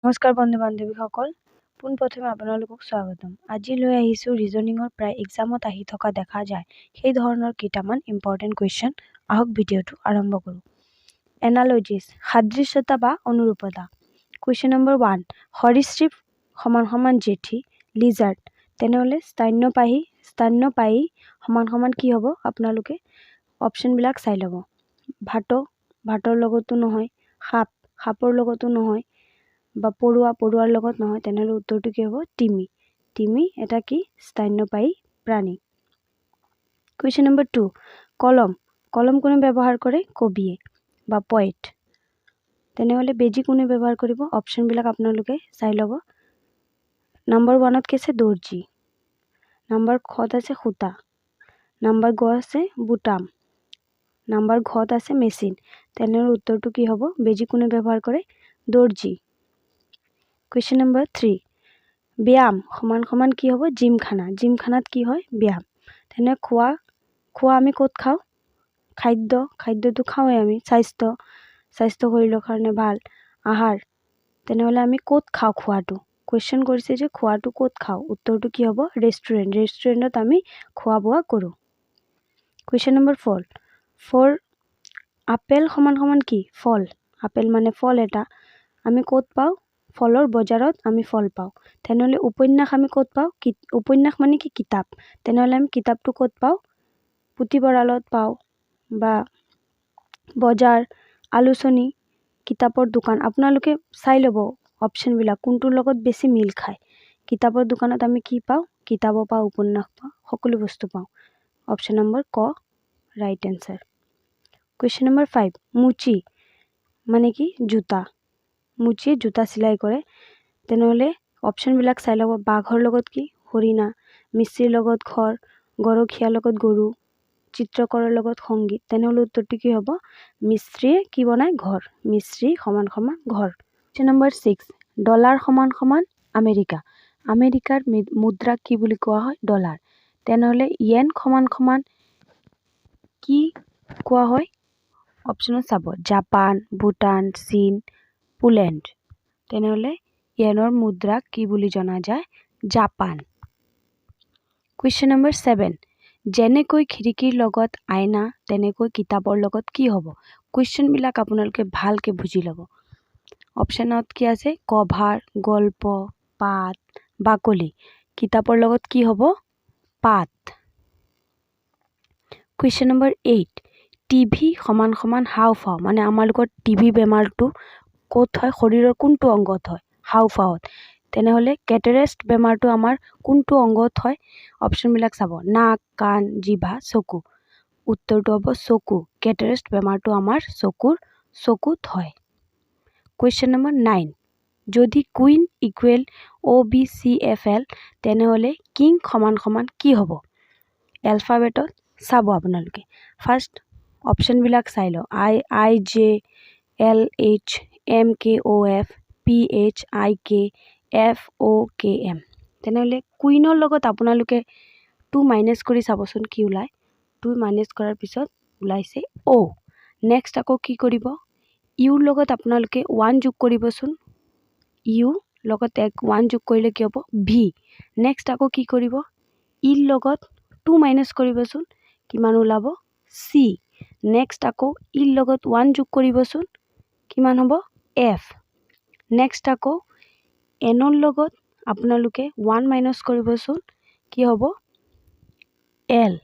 নমস্কাৰ বন্ধু বান্ধৱীসকল, পোনপ্ৰথমে আপোনালোকক স্বাগতম। আজি লৈ আহিছোঁ ৰিজনিঙৰ প্ৰায় এক্সামত আহি থকা দেখা যায় সেই ধৰণৰ কেইটামান ইম্পৰ্টেণ্ট কুৱেশ্যন। আহক ভিডিঅ'টো আৰম্ভ কৰোঁ। এনালজিছ, সাদৃশ্যতা বা অনুৰূপতা। কুৱেশ্যন নম্বৰ 1, সৰীসৃপ = জেঠী, লিজাৰ্ড তেনেহ'লে স্তন্যপায়ী = কি হ'ব? আপোনালোকে অপশ্যনবিলাক চাই ল'ব। ভাতৰ লগতো নহয়, সাপৰ লগতো নহয়, বা পৰুৱাৰ লগত নহয়, তেনেহ'লে উত্তৰটো কি হ'ব? তিমি এটা কি? স্তন্যপায়ী প্ৰাণী। কুৱেশ্যন নম্বৰ 2, কলম কোনে ব্যৱহাৰ কৰে? কবিয়ে বা পয়েট। তেনেহ'লে বেজী কোনে ব্যৱহাৰ কৰিব? অপশ্যনবিলাক আপোনালোকে চাই ল'ব। নম্বৰ 1ত কি আছে? দৰ্জী। নম্বৰ খত আছে সূতা। নম্বৰ গ আছে বুটাম। নম্বৰ ঘত আছে মেচিন। তেনেহ'লে উত্তৰটো কি হ'ব? বেজী কোনে ব্যৱহাৰ কৰে? দৰ্জী। কুৱেশ্যন নম্বৰ 3, ব্যায়াম = কি হ'ব? জিমখানা। জিমখানাত কি হয়? ব্যায়াম। তেনে খোৱা আমি ক'ত খাওঁ? খাদ্যটো খাওঁৱে আমি। স্বাস্থ্য শৰীৰৰ কাৰণে ভাল। আহাৰ, তেনেহ'লে আমি ক'ত খাওঁ খোৱাটো? কুৱেশ্যন কৰিছে যে খোৱাটো ক'ত খাওঁ? উত্তৰটো কি হ'ব? ৰেষ্টুৰেণ্টত আমি খোৱা বোৱা কৰোঁ। কুৱেশ্যন নম্বৰ 4, আপেল = কি? ফল। আপেল মানে ফল এটা। আমি ক'ত পাওঁ? ফলৰ বজাৰত আমি ফল পাওঁ। তেনেহ'লে উপন্যাস আমি ক'ত পাওঁ? উপন্যাস মানে কি? কিতাপ। তেনেহ'লে আমি কিতাপটো ক'ত পাওঁ? পুথিভঁৰালত পাওঁ, বা বজাৰ, আলোচনী, কিতাপৰ দোকান। আপোনালোকে চাই ল'ব অপশ্যনবিলাক কোনটোৰ লগত বেছি মিল খায়। কিতাপৰ দোকানত আমি কি পাওঁ? কিতাপো পাওঁ, উপন্যাস পাওঁ, সকলো বস্তু পাওঁ। অপশ্যন নম্বৰ ক ৰাইট এনচাৰ। কুৱেশ্যন নম্বৰ 5, মুচি মানে কি? জোতা। মুচিয়ে জোতা চিলাই কৰে। তেনেহ'লে অপশ্যনবিলাক চাই ল'ব। বাঘৰ লগত কি? হৰিণা। মিস্ত্ৰীৰ লগত ঘৰ, গৰখীয়াৰ লগত গৰু, চিত্ৰকৰৰ লগত সংগীত। তেনেহ'লে উত্তৰটো কি হ'ব? মিস্ত্ৰীয়ে কি বনায়? ঘৰ। মিস্ত্ৰী = ঘৰ। Question number 6, dollar = America. আমেৰিকাৰ মুদ্ৰাক কি বুলি কোৱা হয়? ডলাৰ। তেনেহ'লে য়েন = কি কোৱা হয়? অপশ্যনত চাব। জাপান, ভূটান, চীন, পোলেণ্ড। তেনেহ'লে য়েনৰ মুদ্ৰাক কি বুলি জনা যায়? জাপান। কুৱেশ্যন নম্বৰ 7, যেনেকৈ খিৰিকীৰ লগত আইনা তেনেকৈ কিতাপৰ লগত কি হ'ব? কুৱেশ্যনবিলাক আপোনালোকে ভালকৈ বুজি ল'ব। অপশ্যনত কি আছে? কভাৰ, গল্প, পাত, বাকলি। কিতাপৰ লগত কি হ'ব? পাত। কুৱেশ্যন নম্বৰ 8, টিভি = হাওঁফাওঁ। মানে আমালোকৰ টিভি বেমাৰটো ক'ত হয়? শৰীৰৰ কোনটো অংগত হয়? হাওঁফাওঁত। তেনেহ'লে কেটাৰেক্ট বেমাৰটো আমাৰ কোনটো অংগত হয়? অপশ্যনবিলাক চাব। নাক, কাণ, জিভা, চকু। উত্তৰটো হ'ব চকু। কেটাৰেক্ট বেমাৰটো আমাৰ চকুত হয়। কুৱেশ্যন নম্বৰ 9, যদি কুইন = OBCFL তেনেহ'লে কিং = কি হ'ব? এলফাবেটত চাব আপোনালোকে। ফাৰ্ষ্ট অপশ্যনবিলাক চাই লওঁ। IJLH MKOF PHIK FOKM। তেনেহ'লে কুইনৰ লগত আপোনালোকে 2 মাইনাছ কৰি চাবচোন কি ওলায়। 2 মাইনাছ কৰাৰ পিছত ওলাইছে O। নেক্সট আকৌ কি কৰিব? ইউৰ লগত আপোনালোকে 1 যোগ কৰিবচোন। ইউ লগত 1 যোগ কৰিলে কি হ'ব? ভি। নেক্সট আকৌ কি কৰিব? ইৰ লগত 2 মাইনাছ কৰিবচোন। কিমান ওলাব? চি। নেক্সট আকৌ ইৰ লগত 1 যোগ কৰিবচোন। কিমান হ'ব? এফ। নেক্সট আকৌ এনৰ লগত আপোনালোকে 1 মাইনাছ কৰিবচোন। কি হ'ব? এল।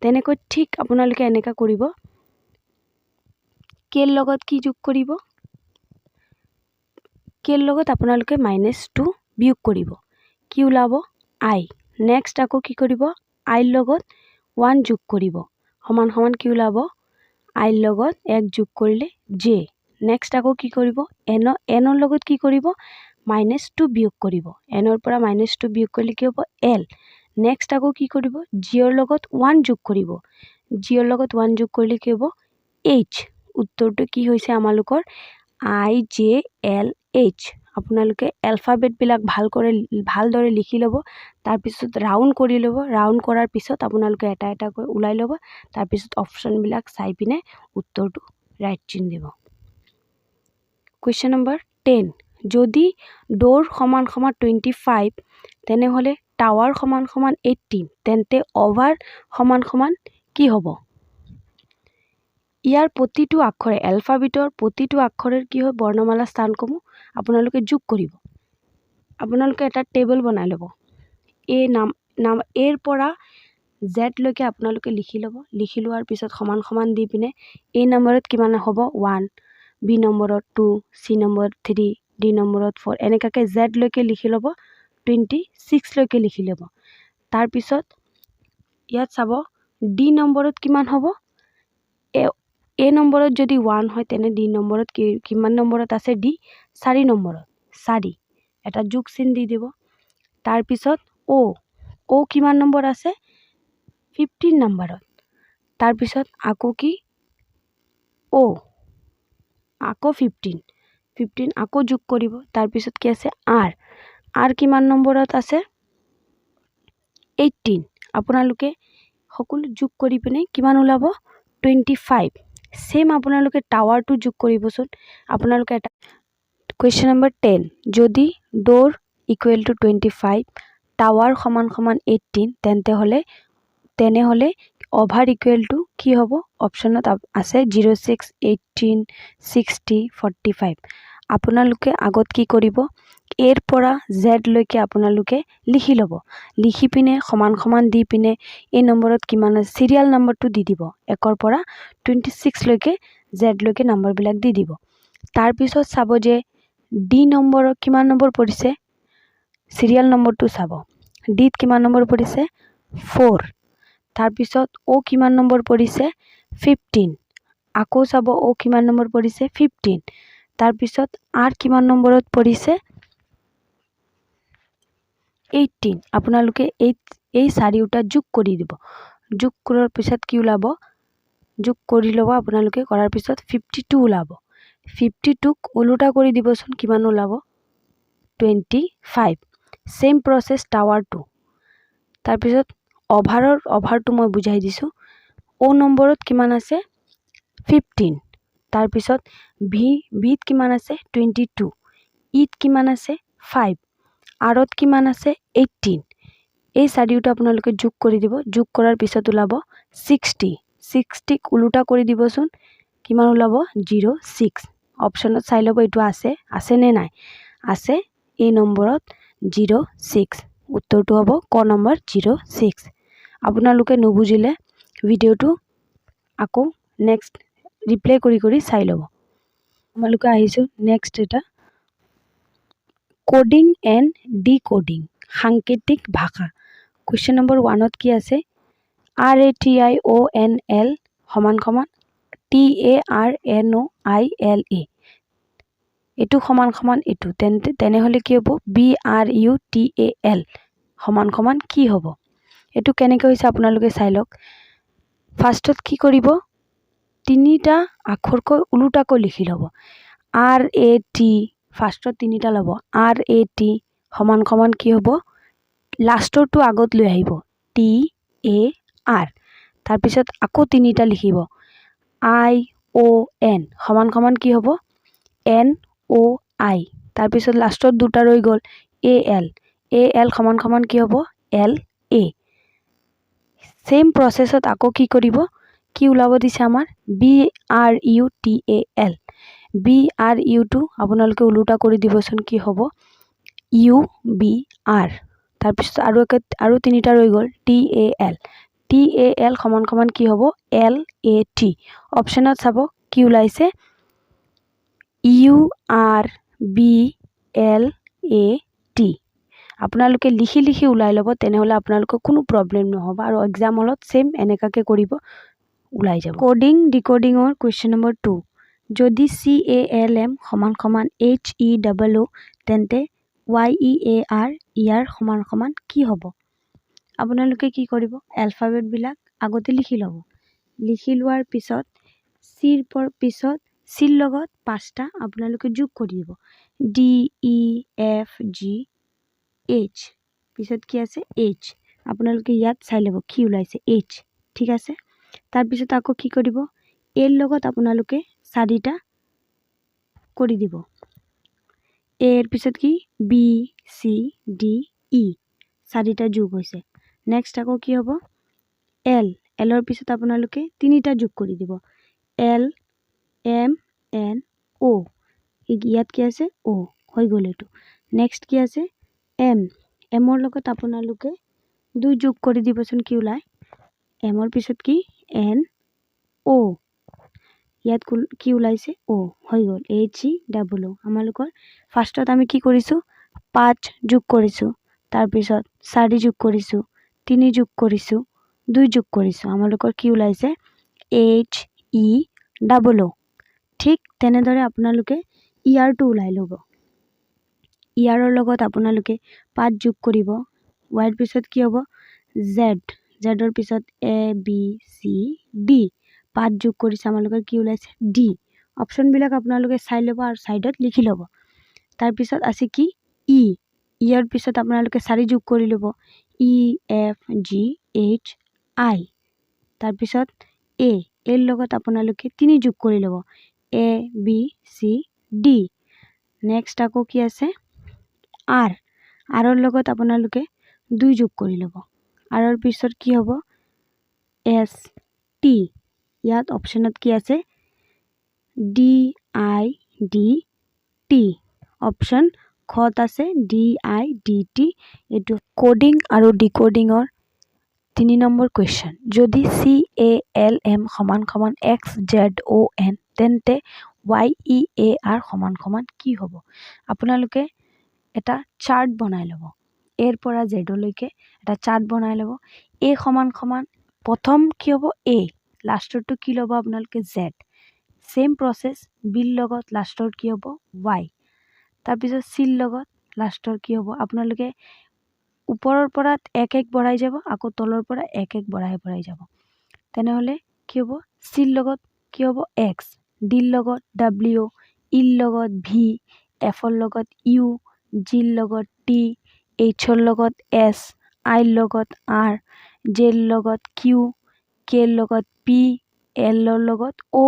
তেনেকৈ ঠিক আপোনালোকে এনেকৈ কৰিব। কেৰ লগত কি যোগ কৰিব? কেৰ লগত আপোনালোকে -2 বিয়োগ কৰিব। কি ওলাব? আই। নেক্সট আকৌ কি কৰিব? আইৰ লগত 1 যোগ কৰিব। = কি ওলাব? আইৰ লগত 1 যোগ কৰিলে জে। নেক্সট আকৌ কি কৰিব? এনৰ লগত কি কৰিব? -2 বিয়োগ কৰিব। এনৰ পৰা -2 বিয়োগ কৰিলে কি হ'ব? এল। নেক্সট আকৌ কি কৰিব? জিৰ লগত 1 যোগ কৰিব। জিৰ লগত 1 যোগ কৰিলে কি হ'ব? এইচ। উত্তৰটো কি হৈছে আমালোকৰ? IJLH। আপোনালোকে এলফাবেটবিলাক ভালদৰে লিখি ল'ব। তাৰপিছত ৰাউণ্ড কৰি ল'ব। ৰাউণ্ড কৰাৰ পিছত আপোনালোকে এটা এটাকৈ ওলাই ল'ব। তাৰপিছত অপশ্যনবিলাক চাই পিনে উত্তৰটো ৰাইট চিন দিব। কুৱেশ্যন নম্বৰ 10, যদি ডোৰ সমান সমান 25 তেনেহ'লে টাৱাৰ সমান সমান 18 তেন্তে অভাৰ সমান সমান কি হ'ব? ইয়াৰ প্ৰতিটো আখৰে এলফাবেটৰ প্ৰতিটো আখৰৰ কি হয় বৰ্ণমালা স্থানসমূহ আপোনালোকে যোগ কৰিব। আপোনালোকে এটা টেবল বনাই ল'ব। এই নাম এৰ পৰা জেড লৈকে আপোনালোকে লিখি ল'ব। লিখি লোৱাৰ পিছত সমান সমান দি পিনে এই নম্বৰত কিমান হ'ব 1, বি নম্বৰত 2, চি নম্বৰত 3, ডি নম্বৰত 4 এনেকাকৈ জেড লৈকে লিখি ল'ব। 26 লৈকে লিখি ল'ব। তাৰপিছত ইয়াত চাব ডি নম্বৰত কিমান হ'ব? এ নম্বৰত যদি 1 হয় তেনে ডি নম্বৰত কিমান নম্বৰত আছে? ডি 4 নম্বৰত 4 এটা যোগ চিন দি দিব। তাৰপিছত অ' কিমান নম্বৰ আছে? 15 নম্বৰত। তাৰপিছত আকৌ কি আকৌ 15 আকৌ যোগ কৰিব। তাৰপিছত কি আছে? আৰ কিমান নম্বৰত আছে? 18 আপোনালোকে সকলো যোগ কৰি পিনে কিমান ওলাব? 25 সেম আপোনালোকে টাৱাৰটো যোগ কৰিবচোন। আপোনালোকে এটা কুৱেশ্যন নম্বৰ 10 যদি ডোৰ ইকুৱেল টু 25 টাৱাৰ সমান সমান 18 তেনেহ'লে অভাৰ ইকুৱেল টু কি হ'ব? অপশ্যনত আছে 06, 18, 60, 45 আপোনালোকে আগত কি কৰিব? এৰ পৰা জেড লৈকে আপোনালোকে লিখি ল'ব। লিখি পিনে সমান সমান দি পিনে এই নম্বৰত কিমান আছে চিৰিয়েল নম্বৰটো দি দিব। 1ৰ পৰা 26 লৈকে জেড লৈকে নম্বৰবিলাক দি দিব। তাৰপিছত চাব যে ডি নম্বৰত কিমান নম্বৰ পৰিছে? চিৰিয়েল নম্বৰটো চাব। ডিত কিমান নম্বৰ পৰিছে? 4। তাৰপিছত কিমান নম্বৰ পৰিছে? 15 আকৌ চাব কিমান নম্বৰ পৰিছে? 15 তাৰপিছত কিমান নম্বৰত পৰিছে? 18 আপোনালোকে এই চাৰিওটা যোগ কৰি দিব। যোগ কৰাৰ পিছত কি ওলাব? যোগ কৰি ল'ব আপোনালোকে। কৰাৰ পিছত 52 ওলাব। 52ক ওলোটা কৰি দিবচোন কিমান ওলাব? 25 সেম প্ৰচেছ টাৱাৰটো। তাৰপিছত অভাৰটো মই বুজাই দিছোঁ। নম্বৰত কিমান আছে? 15 তাৰপিছত ভিত কিমান আছে? 22 ইত কিমান আছে? 5 আৰত কিমান আছে? 18 এই চাৰিওটা আপোনালোকে যোগ কৰি দিব। যোগ কৰাৰ পিছত ওলাব 60ক ওলোটা কৰি দিবচোন কিমান ওলাব? 06 অপশ্যনত চাই ল'ব এইটো আছে নে নাই। আছে এই নম্বৰত 06 উত্তৰটো হ'ব ক নম্বৰ 06। আপোনালোকে নুবুজিলে ভিডিঅ'টো আকৌ নেক্সট ৰিপ্লে কৰি চাই ল'ব। আপোনালোকে আহিছোঁ নেক্সট এটা কোডিং এণ্ড ডিকোডিং সাংকেতিক ভাষা। কুৱেশ্যন নম্বৰ 1ত কি আছে? RATIONL সমান সমান TARNOILA এইটো সমান সমান এইটো তেনেহ'লে কি হ'ব? BRUTAL সমান সমান কি হ'ব? এইটো কেনেকৈ হৈছে আপোনালোকে চাই লওক। ফাৰ্ষ্টত কি কৰিব? তিনিটা আখৰকৈ ওলোটাকৈ লিখি ল'ব। RAT ফাৰ্ষ্টত তিনিটা ল'ব। RAT সমান সমান কি হ'ব? লাষ্টৰটো আগত লৈ আহিব TAR। তাৰপিছত আকৌ তিনিটা লিখিব। ION সমান সমান কি হ'ব? NOI তাৰপিছত লাষ্টত দুটা ৰৈ গ'ল AL সমান সমান কি হ'ব? LA সেম প্ৰচেছত আকৌ কি কৰিব? কি ওলাব দিছে আমাৰ? BRUTAL BRUটো আপোনালোকে ওলোটা কৰি দিবচোন কি হ'ব? UBR তাৰপিছত আৰু তিনিটা ৰৈ গ'ল TAL সমান সমান কি হ'ব? LAT অপশ্যনত চাব কি ওলাইছে? URBLAT আপোনালোকে লিখি ওলাই ল'ব। তেনেহ'লে আপোনালোকৰ কোনো প্ৰব্লেম নহ'ব আৰু এক্সাম হলত সেম এনেকুৱাকৈ কৰিব ওলাই যাব। কোডিং ডিকোডিঙৰ কুৱেশ্যন নম্বৰ 2 যদি CALM সমান সমান HEOO তেন্তে YEAR ইয়াৰ সমান সমান কি হ'ব? আপোনালোকে কি কৰিব? এলফাবেটবিলাক আগতে লিখি ল'ব। লিখি লোৱাৰ পিছত চিৰ লগত 5টা আপোনালোকে যোগ কৰি দিব। DEFGH পিছত কি আছে? H আপোনালোকে ইয়াত চাই ল'ব কি ওলাইছে H ঠিক আছে। তাৰপিছত আকৌ কি কৰিব? এৰ লগত আপোনালোকে 4টা কৰি দিব। এৰ পিছত কি বি চি ডি ই চাৰিটা যোগ হৈছে। নেক্সট আকৌ কি হ'ব এল এলৰ পিছত আপোনালোকে তিনিটা যোগ কৰি দিব এল এম এন অ' ইয়াত কি আছে অ' হৈ গ'ল এইটো। নেক্সট কি আছে এম এমৰ লগত আপোনালোকে 2 যোগ কৰি দিবচোন কি ওলায় এমৰ পিছত কি এন অ' ইয়াত কি ওলাইছে অ' হৈ গ'ল HEOO আমালোকৰ ফাৰ্ষ্টত আমি কি কৰিছোঁ 5 যোগ কৰিছোঁ তাৰপিছত 4 যোগ কৰিছোঁ 3 যোগ কৰিছোঁ 2 যোগ কৰিছোঁ আমালোকৰ কি ওলাইছে HEOO। ঠিক তেনেদৰে আপোনালোকে ইয়াৰটো ওলাই ল'ব ইয়াৰৰ লগত আপোনালোকে 5 যোগ কৰিব ৱাইৰ পিছত কি হ'ব জেডৰ পিছত ABCD 5 যোগ কৰিছে আমালোকৰ কি ওলাইছে ডি অপশ্যনবিলাক আপোনালোকে চাই ল'ব আৰু ছাইডত লিখি ল'ব। তাৰপিছত আছে কি ইয়াৰ পিছত আপোনালোকে 4 যোগ কৰি ল'ব EFGHI তাৰপিছত এৰ লগত আপোনালোকে 3 যোগ কৰি ল'ব ABCD। নেক্সট আকৌ কি আছে আৰৰ লগত আপোনালোকে 2 যোগ কৰি ল'ব আৰৰ পিছত কি হ'ব ST ইয়াত অপশ্যনত কি আছে DIDT অপশ্যন খত আছে DIDT এইটো কোডিং আৰু ডিকোডিঙৰ 3 নম্বৰ কুৱেশ্যন যদি CALM = XZON তেন্তে YEAR = কি হ'ব আপোনালোকে এটা চাৰ্ট বনাই ল'ব এৰ পৰা জেডলৈকে এটা চাৰ্ট বনাই ল'ব A = প্ৰথম কি হ'ব A লাষ্টৰটো কি ল'ব আপোনালোকে জেড সেম প্ৰসেস বিৰ লগত লাষ্টৰ কি হ'ব Y তাৰপিছত চিৰ লগত লাষ্টৰ কি হ'ব আপোনালোকে ওপৰৰ পৰা এক বঢ়াই যাব আকৌ তলৰ পৰা এক বঢ়াই যাব তেনেহলে কি হ'ব চিৰ লগত কি হ'ব X ডিৰ লগত W ইৰ লগত V এফৰ লগত U জিৰ লগত T এইচৰ লগত S আইৰ লগত R জেৰ লগত Q কেৰ লগত P এলৰ লগত O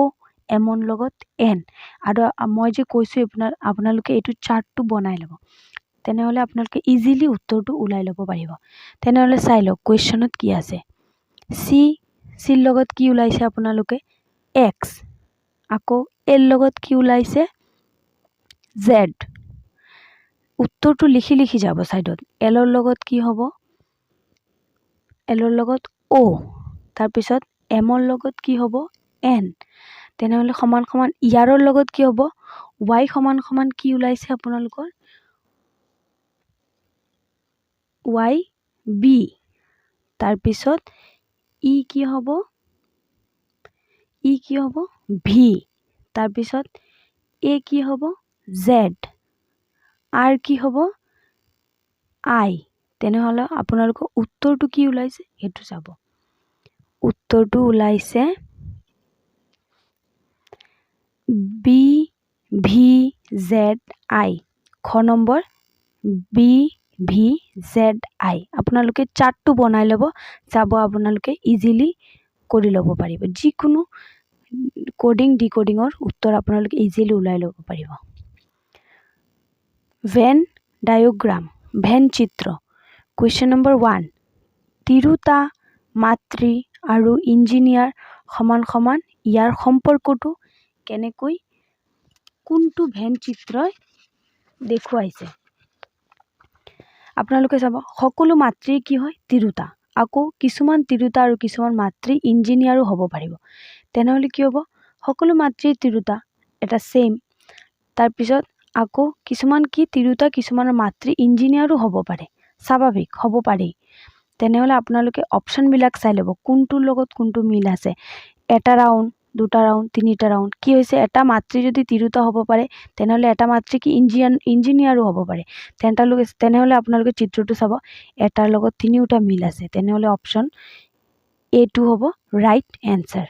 এমৰ লগত N আৰু মই যে কৈছোঁ আপোনালোকে এইটো চাৰ্টটো বনাই ল'ব তেনেহলে আপোনালোকে ইজিলি উত্তৰটো ওলাই ল'ব পাৰিব। তেনেহলে চাই লওক কুৱেশ্যনত কি আছে চিৰ লগত কি ওলাইছে আপোনালোকে X আকৌ এৰ লগত কি ওলাইছে জেড উত্তৰটো লিখি যাব সাইডত এলৰ লগত কি হ'ব এলৰ লগত O তাৰপিছত এমৰ লগত কি হ'ব N তেনেহলে সমান ইয়াৰৰ লগত কি হ'ব Y = কি ওলাইছে আপোনালোকৰ YB তাৰপিছত ই কি হ'ব V তাৰপিছত A কি হ'ব Z R কি হ'ব I তেনেহলে আপোনালোকৰ উত্তৰটো কি ওলাইছে সেইটো চাব উত্তৰটো ওলাইছে BVZI খ নম্বৰ BVZI আপোনালোকে চাৰ্টটো বনাই ল'ব চাব আপোনালোকে ইজিলি কৰি ল'ব পাৰিব যিকোনো কোডিং ডিকোডিঙৰ উত্তৰ আপোনালোকে ইজিলি ওলাই ল'ব পাৰিব। ভেন ডায়াগ্ৰাম ভেন চিত্ৰ কুৱেশ্যন নম্বৰ 1 তিৰোতা মাতৃ আৰু ইঞ্জিনিয়াৰ = ইয়াৰ সম্পৰ্কটো কেনেকৈ কোনটো ভেন চিত্ৰই দেখুৱাইছে আপোনালোকে চাব সকলো মাতৃ কি হয় তিৰোতা আকৌ কিছুমান তিৰোতা আৰু কিছুমান মাতৃ ইঞ্জিনিয়াৰো হ'ব পাৰিব তেনেহলে কি হ'ব সকলো মাতৃ তিৰোতা এটা সেম তাৰপিছত আকৌ কিছুমান কি তিৰোতা কিছুমানৰ মাতৃ ইঞ্জিনিয়াৰো হ'ব পাৰে স্বাভাৱিক হ'ব পাৰে তেনেহলে আপোনালোকে অপশ্যনবিলাক চাই ল'ব কোনটোৰ লগত কোনটো মিল আছে এটা ৰাউণ্ড দুটা ৰাউণ্ড তিনিটা ৰাউণ্ড কি হৈছে এটা মাতৃ যদি তিৰোতা হ'ব পাৰে তেনেহলে এটা মাতৃ কি ইঞ্জিনিয়াৰো হ'ব পাৰে তেনেহলে আপোনালোকে চিত্ৰটো চাব এটাৰ লগত তিনিওটা মিল আছে তেনেহলে অপশ্যন A2 হ'ব right answer.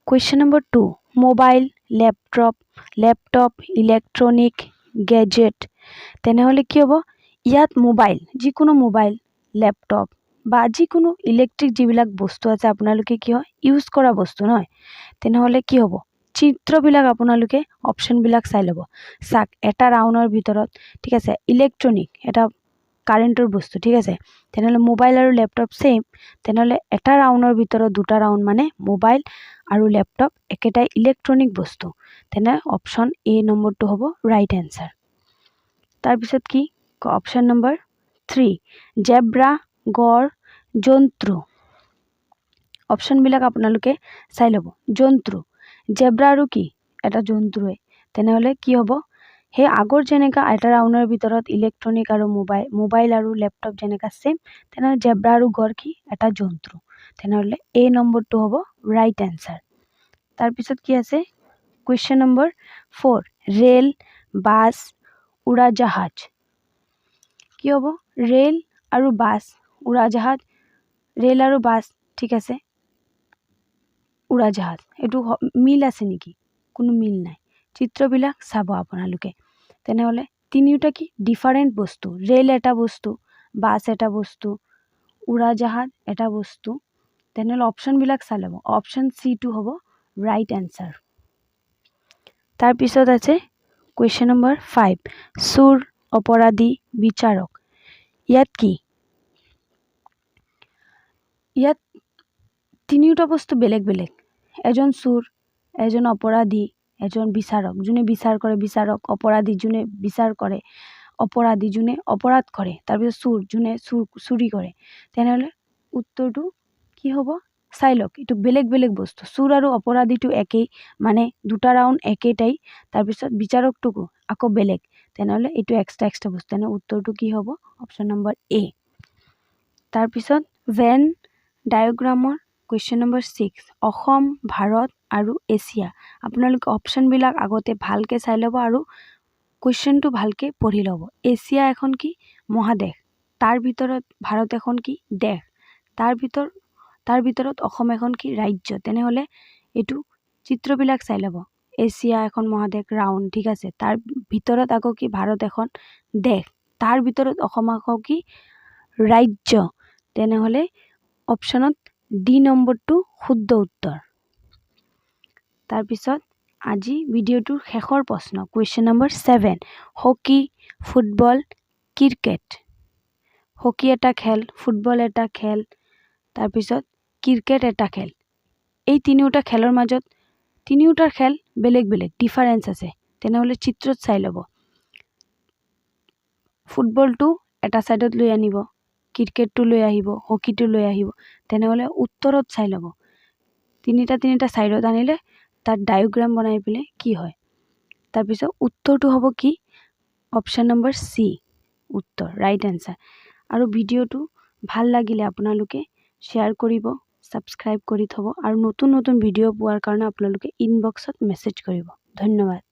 Question number 2 mobile laptop electronic gadget তেনেহলে কি হ'ব ইয়াত মোবাইল যিকোনো মোবাইল লেপটপ বা যিকোনো ইলেক্ট্ৰিক যিবিলাক বস্তু আছে আপোনালোকে কি হয় ইউজ কৰা বস্তু নহয় তেনেহলে কি হ'ব চিত্ৰবিলাক আপোনালোকে অপশ্যনবিলাক চাই ল'ব। চাওক এটা ৰাউণ্ডৰ ভিতৰত ঠিক আছে ইলেক্ট্ৰনিক এটা কাৰেণ্টৰ বস্তু ঠিক আছে, তেনেহ'লে মোবাইল আৰু লেপটপ ছেইম, তেনেহ'লে এটা ৰাউণ্ডৰ ভিতৰত দুটা ৰাউণ্ড মানে মোবাইল আৰু লেপটপ একেটাই ইলেক্ট্ৰনিক বস্তু, তেনে অপশ্যন এ নম্বৰটো হ'ব ৰাইট এনচাৰ। তাৰপিছত কি অপশ্যন নম্বৰ 3 জেব্ৰা, গড়, জন্তু। অপশ্যনবিলাক আপোনালোকে চাই ল'ব। জন্তু, জেব্ৰা আৰু কি এটা জন্তুৱে, তেনেহ'লে কি হ'ব সেই আগৰ যেনেকা এটা ৰাউণ্ডৰ ভিতৰত ইলেক্ট্ৰনিক আৰু মোবাইল আৰু লেপটপ যেনেকা ছেইম, তেনেহ'লে জেব্ৰা আৰু গড় কি এটা জন্তু, তেনেহ'লে এ নম্বৰটো হ'ব ৰাইট এনচাৰ। তাৰপিছত কি আছে কুৱেশ্যন নম্বৰ 4 ৰেল, বাছ, উৰাজাহাজ। কি হ'ব ৰেল আৰু বাছ, উৰাজাহাজ, ৰেল আৰু বাছ ঠিক আছে, উৰাজাহাজ এইটো মিল আছে নেকি? কোনো মিল নাই। চিত্ৰবিলাক চাব আপোনালোকে, তেনেহ'লে তিনিওটা কি ডিফাৰেণ্ট বস্তু। ৰেল এটা বস্তু, বাছ এটা বস্তু, উৰাজাহাজ এটা বস্তু, তেনেহ'লে অপশ্যনবিলাক চাই ল'ব। অপশ্যন চিটো হ'ব ৰাইট এনচাৰ। তাৰপিছত আছে কুৱেশ্যন নম্বৰ 5 চোৰ, অপৰাধী, বিচাৰক। ইয়াত কি ইয়াত তিনিওটা বস্তু বেলেগ বেলেগ। এজন চোৰ, এজন অপৰাধী, এজন বিচাৰক, যোনে বিচাৰ কৰে বিচাৰক, অপৰাধী যোনে বিচাৰ কৰে, অপৰাধী যোনে অপৰাধ কৰে, তাৰপিছত চোৰ যোনে চুৰি কৰে, তেনেহ'লে উত্তৰটো কি হ'ব চাই লওক। এইটো বেলেগ বেলেগ বস্তু। চোৰ আৰু অপৰাধীটো একেই মানে দুটা ৰাউণ্ড একেইটাই, তাৰপিছত বিচাৰকটোকো আকৌ বেলেগ, তেনেহ'লে এইটো এক্সট্ৰা বস্তু, তেনেহ'লে উত্তৰটো কি হ'ব অপশ্যন নম্বৰ এ। তাৰপিছত ভেন ডায়েগ্ৰামৰ কুৱেশ্যন নম্বৰ 6 অসম, ভাৰত আৰু এছিয়া। আপোনালোকে অপশ্যনবিলাক আগতে ভালকৈ চাই ল'ব আৰু কুৱেশ্যনটো ভালকৈ পঢ়ি ল'ব। এছিয়া এখন কি মহাদেশ, তাৰ ভিতৰত ভাৰত এখন কি দেশ, তাৰ ভিতৰত অসম এখন কি ৰাজ্য, তেনেহ'লে এইটো চিত্ৰবিলাক চাই ল'ব। এছিয়া এখন মহাদেশ ৰাউণ্ড ঠিক আছে, তাৰ ভিতৰত আকৌ কি ভাৰত এখন দেশ, তাৰ ভিতৰত অসম আকৌ কি ৰাজ্য, তেনেহ'লে অপশ্যনত ডি নম্বৰটো শুদ্ধ উত্তৰ। তাৰপিছত আজি ভিডিঅ'টোৰ শেষৰ প্ৰশ্ন question number 7 hockey, football, cricket. Hockey এটা খেল, ফুটবল এটা খেল, তাৰপিছত ক্ৰিকেট এটা খেল। এই তিনিওটা খেলৰ মাজত তিনিওটাৰ খেল বেলেগ বেলেগ ডিফাৰেঞ্চ আছে, তেনেহ'লে চিত্ৰত চাই ল'ব। ফুটবলটো এটা ছাইডত লৈ আনিব, ক্ৰিকেটটো লৈ আহিব, হকীটো লৈ আহিব, তেনেহ'লে উত্তৰত চাই ল'ব। তিনিটা ছাইডত আনিলে তাত ডায়েগ্ৰাম বনাই পেলাই কি হয়, তাৰপিছত উত্তৰটো হ'ব কি অপশ্যন নম্বৰ চি উত্তৰ ৰাইট এনচাৰ। আৰু ভিডিঅ'টো ভাল লাগিলে আপোনালোকে শ্বেয়াৰ কৰিব, ছাবস্ক্ৰাইব কৰি থ'ব আৰু নতুন ভিডিঅ' পোৱাৰ কাৰণে আপোনালোকে ইনবক্সত মেছেজ কৰিব। ধন্যবাদ।